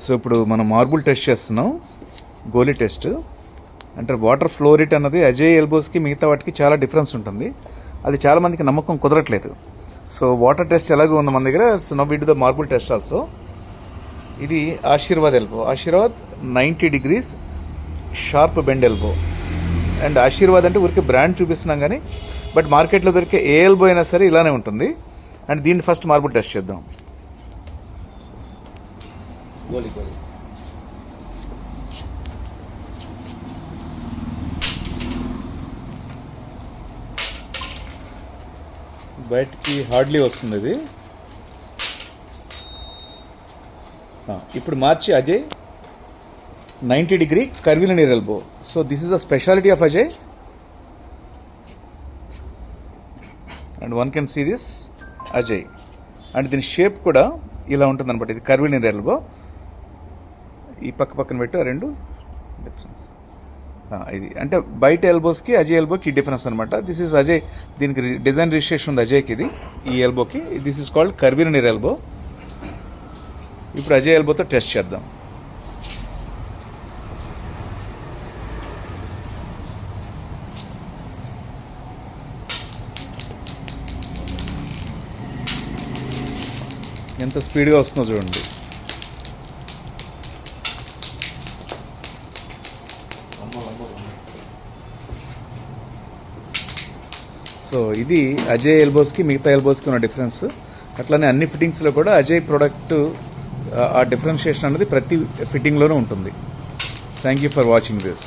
So ఇప్పుడు మనం marble test చేస్తున్నాం, గోలీ టెస్ట్. అంటే వాటర్ ఫ్లో రేట్ అన్నది అజయ్ ఎల్బోస్కి మిగతా వాటికి చాలా డిఫరెన్స్ ఉంటుంది. అది చాలామందికి నమ్మకం కుదరట్లేదు. సో వాటర్ టెస్ట్ ఎలాగో ఉంది మన దగ్గర. So now we do the marble test also. ఇది Ashirvad elbow. Ashirvad 90 degrees sharp bend elbow. And Ashirvad అంటే ఊరికి బ్రాండ్ చూపిస్తున్నాం కానీ బట్ మార్కెట్లో దొరికే ఏ ఎల్బో అయినా సరే ఇలానే ఉంటుంది. అండ్ దీన్ని ఫస్ట్ మార్బుల్ టెస్ట్ చేద్దాం. గోలీ బయటికి హార్డ్లీ వస్తుంది ఇది. ఇప్పుడు మార్చి Ajay 90 degree curvilinear elbow. So this is a specialty of Ajay, and one can see this Ajay, and దీని షేప్ కూడా ఇలా ఉంటుంది అనమాట. ఇది కర్విలినియర్ ఎల్బో. ఈ పక్కన పెట్టు రెండు డిఫరెన్స్. ఇది అంటే బయట ఎల్బోస్కి అజయ్ ఎల్బోకి డిఫరెన్స్ అనమాట. దిస్ ఈజ్ అజయ్, దీనికి డిజైన్ రిజిస్ట్రేషన్ ఉంది అజయ్కి. ఇది ఈ ఎల్బోకి this is called curvilinear elbow. ఇప్పుడు అజయ్ ఎల్బోతో టెస్ట్ చేద్దాం. ఎంత స్పీడ్గా వస్తుందో చూడండి. సో ఇది అజయ్ ఎల్బోస్కి మిగతా ఎల్బోస్కి ఉన్న డిఫరెన్స్. అట్లానే అన్ని ఫిట్టింగ్స్లో కూడా అజయ్ ప్రోడక్ట్ ఆ డిఫరెన్షియేషన్ అనేది ప్రతి ఫిట్టింగ్లోనూ ఉంటుంది. Thank you for watching this.